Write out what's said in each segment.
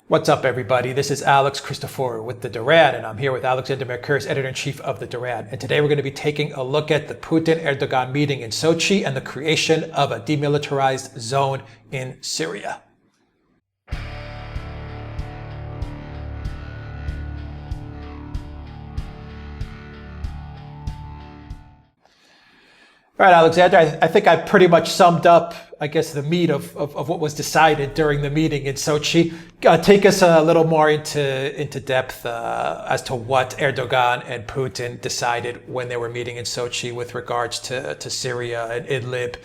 What's up, everybody? This is Alex Christoforou with the Duran, and I'm here with Alexander Mercouris, editor-in-chief of the Duran. And today we're going to be taking a look at the Putin-Erdogan meeting in Sochi and the creation of a demilitarized zone in Syria. All right, Alexander, I think I pretty much summed up, the meat of what was decided during the meeting in Sochi. Take us a little more into depth as to what Erdogan and Putin decided when they were meeting in Sochi with regards to Syria and Idlib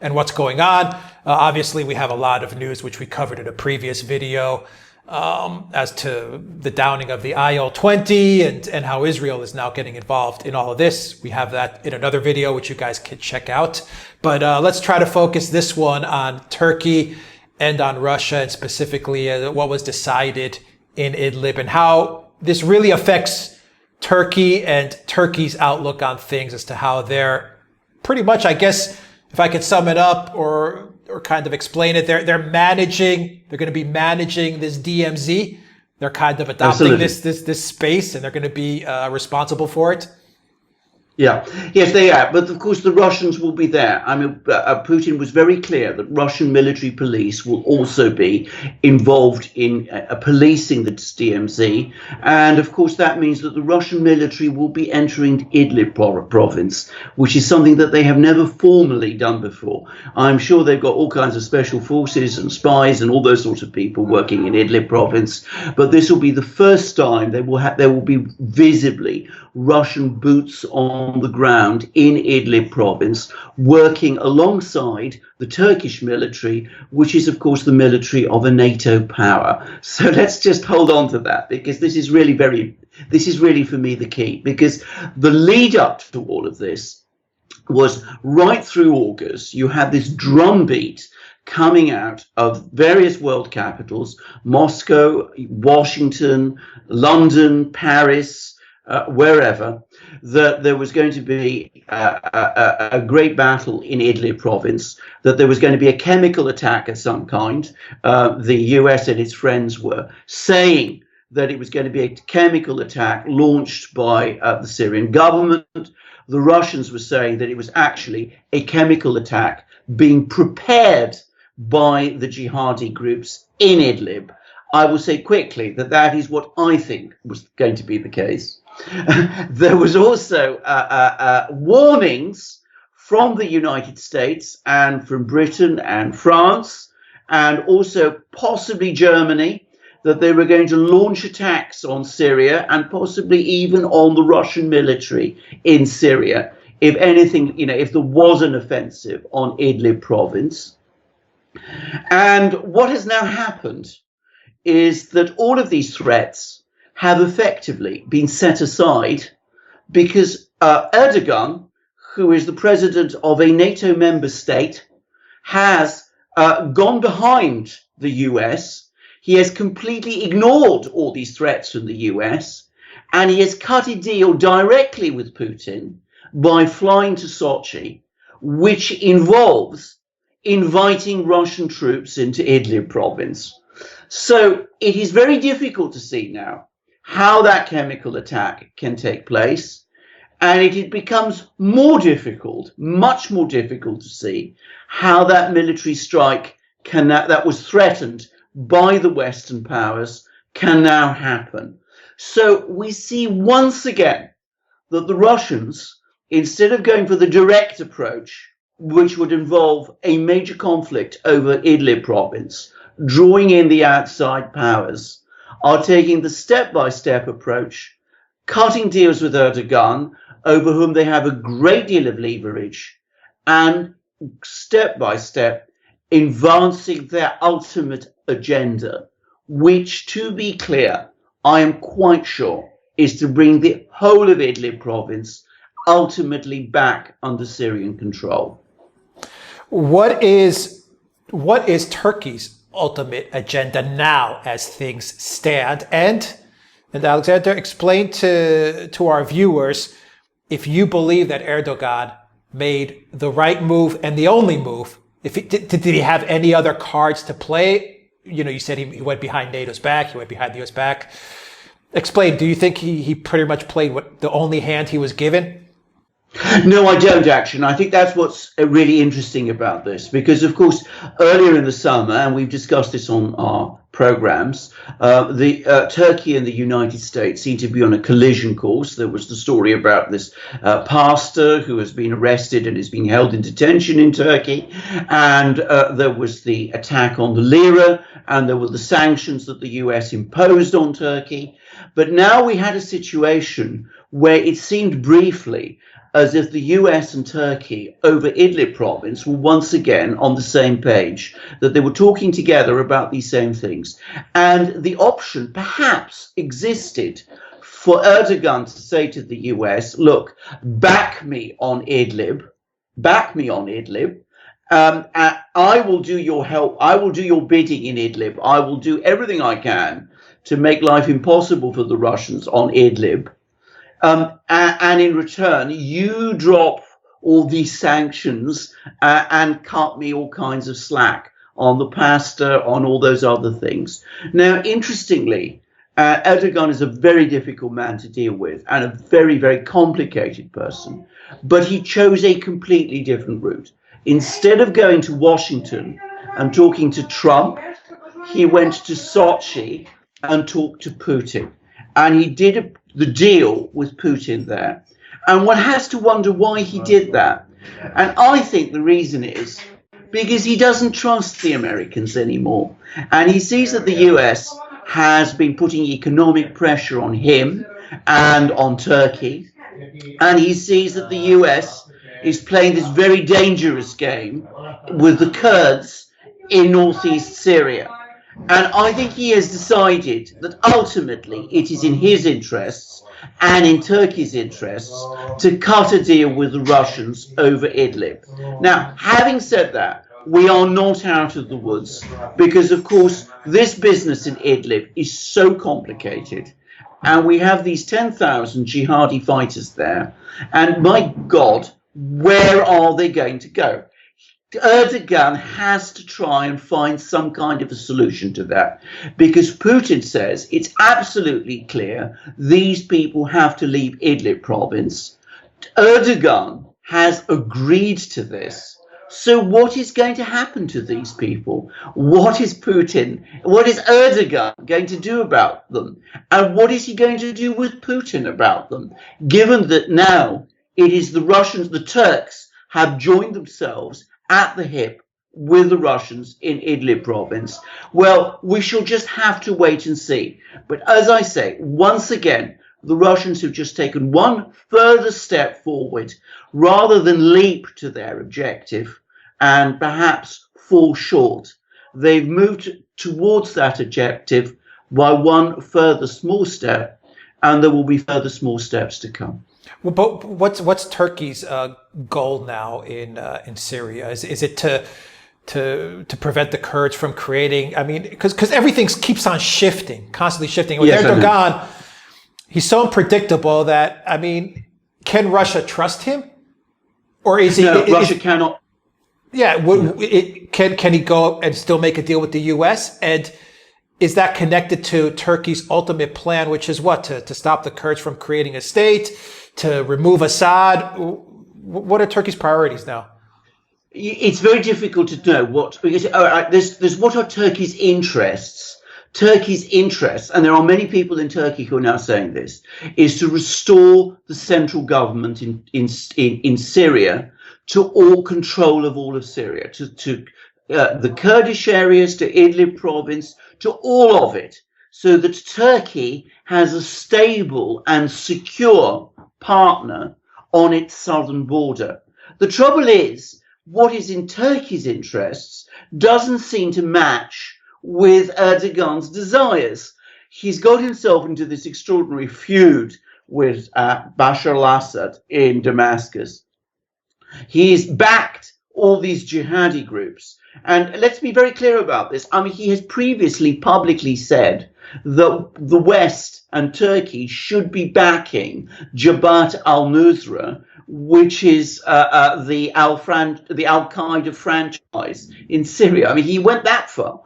and what's going on. Obviously, we have a lot of news, which we covered in a previous video, as to the downing of the IL-20 and how Israel is now getting involved in all of this. We have that in another video, which you guys can check out. But let's try to focus this one on Turkey and on Russia, and specifically what was decided in Idlib and how this really affects Turkey and Turkey's outlook on things, as to how they're pretty much, if I could sum it up or kind of explain it, they're going to be managing this DMZ. They're kind of adopting this space, and they're going to be responsible for it. Yeah, yes, they are. But of course, the Russians will be there. Putin was very clear that Russian military police will also be involved in policing the DMZ. And of course, that means that the Russian military will be entering Idlib province, which is something that they have never formally done before. I'm sure they've got all kinds of special forces and spies and all those sorts of people working in Idlib province. But this will be the first time there will be visibly Russian boots on the ground in Idlib province, working alongside the Turkish military, which is, of course, the military of a NATO power. So let's just hold on to that, because this is really for me the key, because the lead up to all of this was right through August. You had this drumbeat coming out of various world capitals, Moscow, Washington, London, Paris, wherever, that there was going to be a great battle in Idlib province, that there was going to be a chemical attack of some kind. The US and its friends were saying that it was going to be a chemical attack launched by the Syrian government. The Russians were saying that it was actually a chemical attack being prepared by the jihadi groups in Idlib. I will say quickly that is what I think was going to be the case. There was also warnings from the United States and from Britain and France, and also possibly Germany, that they were going to launch attacks on Syria and possibly even on the Russian military in Syria, if anything, if there was an offensive on Idlib province. And what has now happened is that all of these threats have effectively been set aside, because Erdogan, who is the president of a NATO member state, has gone behind the US. He has completely ignored all these threats from the US, and he has cut a deal directly with Putin by flying to Sochi, which involves inviting Russian troops into Idlib province. So it is very difficult to see now how that chemical attack can take place, and it becomes more difficult, much more difficult to see how that military strike that was threatened by the Western powers can now happen. So we see once again that the Russians, instead of going for the direct approach, which would involve a major conflict over Idlib province, drawing in the outside powers, are taking the step-by-step approach, cutting deals with Erdogan, over whom they have a great deal of leverage, and step-by-step advancing their ultimate agenda, which, to be clear, I am quite sure, is to bring the whole of Idlib province ultimately back under Syrian control. What is Turkey's ultimate agenda now as things stand? And Alexander, explain to our viewers if you believe that Erdogan made the right move and the only move. Did he have any other cards to play you said he went behind NATO's back, he went behind the US back. Explain, do you think he pretty much played the only hand he was given? No, I don't actually. And I think that's what's really interesting about this, because, of course, earlier in the summer, and we've discussed this on our programs, Turkey and the United States seem to be on a collision course. There was the story about this pastor who has been arrested and is being held in detention in Turkey. And there was the attack on the lira, and there were the sanctions that the US imposed on Turkey. But now we had a situation where it seemed briefly as if the US and Turkey over Idlib province were once again on the same page, that they were talking together about these same things. And the option perhaps existed for Erdogan to say to the US, look, back me on Idlib, I will do your help, I will do your bidding in Idlib, I will do everything I can to make life impossible for the Russians on Idlib. And in return, you drop all these sanctions and cut me all kinds of slack on the pastor, on all those other things. Now, interestingly, Erdogan is a very difficult man to deal with and a very, very complicated person. But he chose a completely different route. Instead of going to Washington and talking to Trump, he went to Sochi and talked to Putin. And he did the deal with Putin there. And one has to wonder why he did that. And I think the reason is because he doesn't trust the Americans anymore. And he sees that the US has been putting economic pressure on him and on Turkey. And he sees that the US is playing this very dangerous game with the Kurds in northeast Syria. And I think he has decided that ultimately it is in his interests and in Turkey's interests to cut a deal with the Russians over Idlib. Now, having said that, we are not out of the woods because, of course, this business in Idlib is so complicated. And we have these 10,000 jihadi fighters there. And my God, where are they going to go? Erdogan has to try and find some kind of a solution to that, because Putin says it's absolutely clear these people have to leave Idlib province. Erdogan has agreed to this. So what is going to happen to these people? What is Erdogan going to do about them? And what is he going to do with Putin about them? Given that now it is the Russians, the Turks have joined themselves at the hip with the Russians in Idlib province. Well, we shall just have to wait and see. But as I say, once again, the Russians have just taken one further step forward rather than leap to their objective and perhaps fall short. They've moved towards that objective by one further small step, and there will be further small steps to come. Well, but what's Turkey's goal now in Syria? Is it to prevent the Kurds from creating? I mean, because everything keeps on shifting, constantly shifting. With Erdogan, he's so unpredictable that, I mean, can Russia trust him, or is he? No, Russia cannot. Yeah, can he go and still make a deal with the U.S. and? Is that connected to Turkey's ultimate plan, which is what? To stop the Kurds from creating a state, to remove Assad? What are Turkey's priorities now? It's very difficult to know what, because there's what are Turkey's interests. Turkey's interests, and there are many people in Turkey who are now saying this, is to restore the central government in Syria to all control of all of Syria, to the Kurdish areas, to Idlib province, to all of it, so that Turkey has a stable and secure partner on its southern border. The trouble is, what is in Turkey's interests doesn't seem to match with Erdogan's desires. He's got himself into this extraordinary feud with Bashar al-Assad in Damascus. He's backed all these jihadi groups. And let's be very clear about this. I mean, he has previously publicly said that the West and Turkey should be backing Jabhat al-Nusra, which is the Al-Qaeda franchise in Syria. I mean, he went that far.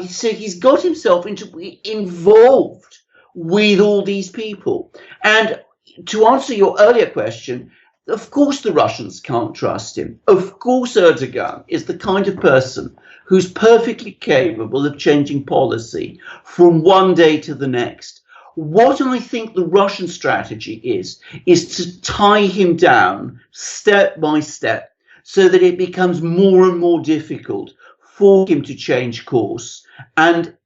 So he's got himself involved with all these people. And to answer your earlier question, of course the Russians can't trust him. Of course Erdogan is the kind of person who's perfectly capable of changing policy from one day to the next. What I think the Russian strategy is to tie him down step by step so that it becomes more and more difficult for him to change course, and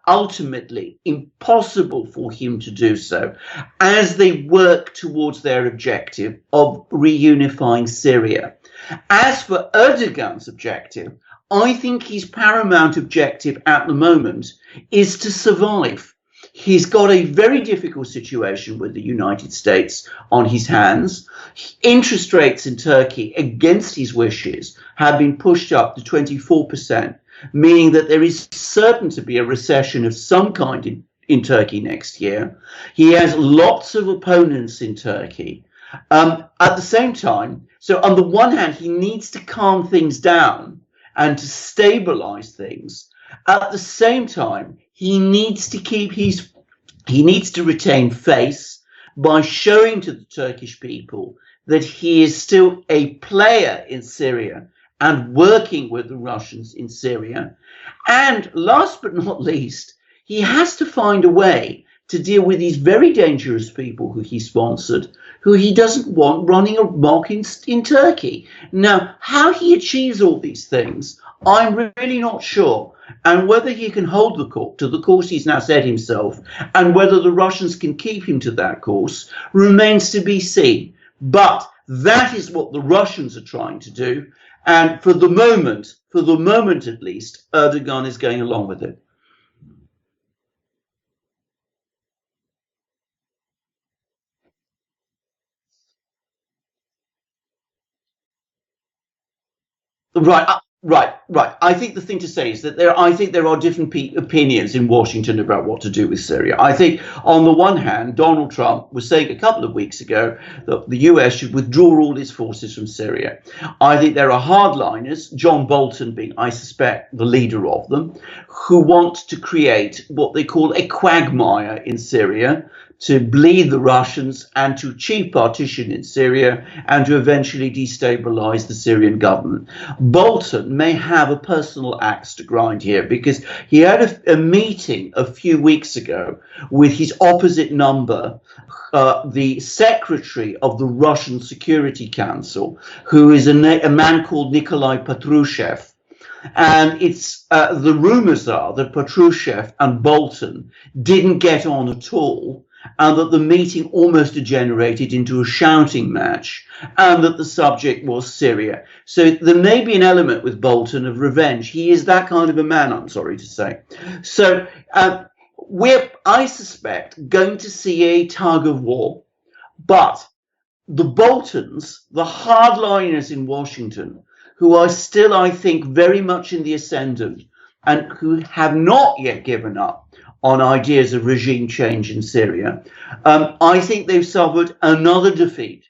ultimately impossible for him to do so as they work towards their objective of reunifying Syria. As for Erdogan's objective, I think his paramount objective at the moment is to survive. He's got a very difficult situation with the United States on his hands. Interest rates in Turkey, against his wishes, have been pushed up to 24%, meaning that there is certain to be a recession of some kind in Turkey next year. He has lots of opponents in Turkey. At the same time, so on the one hand, he needs to calm things down and to stabilize things. At the same time, he needs to retain face by showing to the Turkish people that he is still a player in Syria and working with the Russians in Syria. And last but not least, he has to find a way to deal with these very dangerous people who he sponsored, who he doesn't want running amok in Turkey. Now, how he achieves all these things, I'm really not sure. And whether he can hold to the course he's now set himself, and whether the Russians can keep him to that course, remains to be seen. But that is what the Russians are trying to do. And for the moment at least, Erdogan is going along with it. Right. I think the thing to say is that there are different opinions in Washington about what to do with Syria. I think, on the one hand, Donald Trump was saying a couple of weeks ago that the US should withdraw all its forces from Syria. I think there are hardliners, John Bolton being, I suspect, the leader of them, who want to create what they call a quagmire in Syria, to bleed the Russians and to achieve partition in Syria and to eventually destabilize the Syrian government. Bolton may have a personal axe to grind here, because he had a meeting a few weeks ago with his opposite number, the secretary of the Russian Security Council, who is a man called Nikolai Patrushev. And it's the rumors are that Patrushev and Bolton didn't get on at all, and that the meeting almost degenerated into a shouting match, and that the subject was Syria. So there may be an element with Bolton of revenge. He is that kind of a man, I'm sorry to say. So we're, I suspect, going to see a tug of war. But the Boltons, the hardliners in Washington, who are still, I think, very much in the ascendant, and who have not yet given up on ideas of regime change in Syria, I think they've suffered another defeat,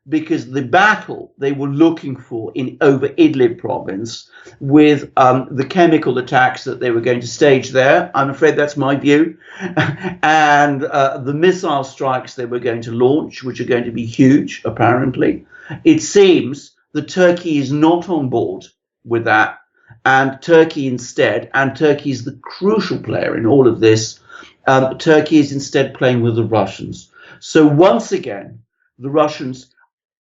because the battle they were looking for over Idlib province, with the chemical attacks that they were going to stage there, I'm afraid that's my view, and the missile strikes they were going to launch, which are going to be huge, apparently. It seems that Turkey is not on board with that. And Turkey instead, and Turkey is the crucial player in all of this, Turkey is instead playing with the Russians. So once again, the Russians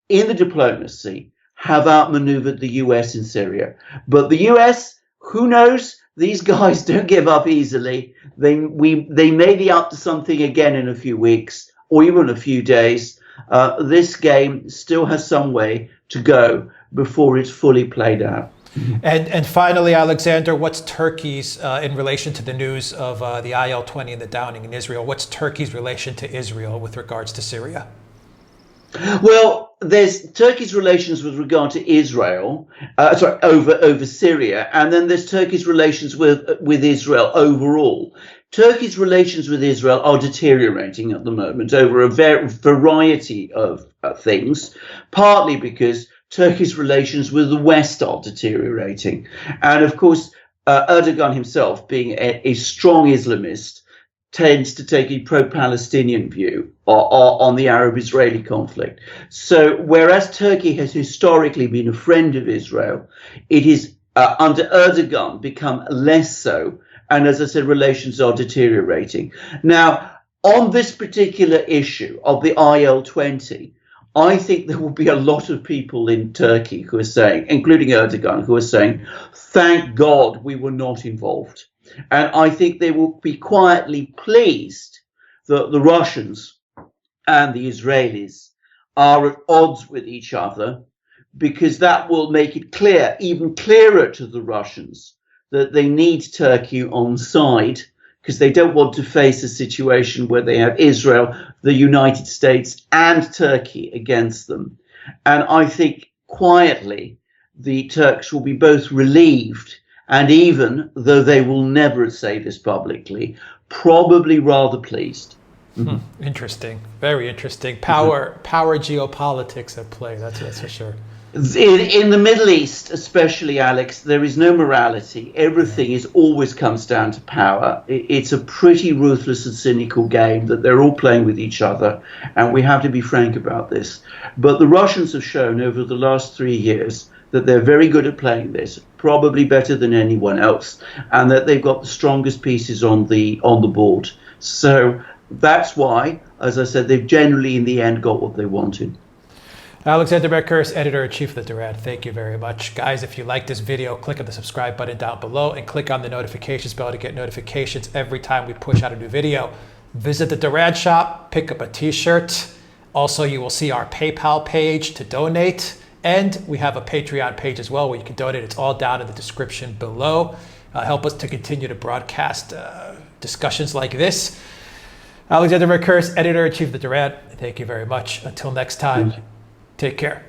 in the diplomacy have outmaneuvered the US in Syria. But the US, who knows? These guys don't give up easily. They may be up to something again in a few weeks or even a few days. This game still has some way to go before it's fully played out. And finally, Alexander, what's Turkey's, in relation to the news of the IL-20 and the downing in Israel, what's Turkey's relation to Israel with regards to Syria? Well, there's Turkey's relations with regard to Israel, over Syria, and then there's Turkey's relations with Israel overall. Turkey's relations with Israel are deteriorating at the moment over a variety of things, partly because Turkey's relations with the West are deteriorating. And of course, Erdogan himself, being a strong Islamist, tends to take a pro-Palestinian view on the Arab-Israeli conflict. So whereas Turkey has historically been a friend of Israel, it is under Erdogan become less so. And as I said, relations are deteriorating. Now, on this particular issue of the IL-20, I think there will be a lot of people in Turkey who are saying, including Erdogan, who are saying, thank God we were not involved. And I think they will be quietly pleased that the Russians and the Israelis are at odds with each other, because that will make it clear, even clearer to the Russians, that they need Turkey on side, because they don't want to face a situation where they have Israel, the United States, and Turkey against them. And I think quietly the Turks will be both relieved and, even though they will never say this publicly, probably rather pleased. Interesting. Very interesting. Power geopolitics at play. That's for sure. In the Middle East, especially, Alex, there is no morality. Everything always comes down to power. It's a pretty ruthless and cynical game that they're all playing with each other, and we have to be frank about this. But the Russians have shown over the last 3 years that they're very good at playing this, probably better than anyone else, and that they've got the strongest pieces on the board. So that's why, as I said, they've generally in the end got what they wanted. Alexander Mercouris, Editor-in-Chief of the Duran. Thank you very much. Guys, if you like this video, click on the subscribe button down below and click on the notifications bell to get notifications every time we push out a new video. Visit the Duran shop, pick up a t-shirt. Also, you will see our PayPal page to donate. And we have a Patreon page as well where you can donate. It's all down in the description below. Help us to continue to broadcast discussions like this. Alexander Mercouris, Editor-in-Chief of the Duran. Thank you very much. Until next time. Take care.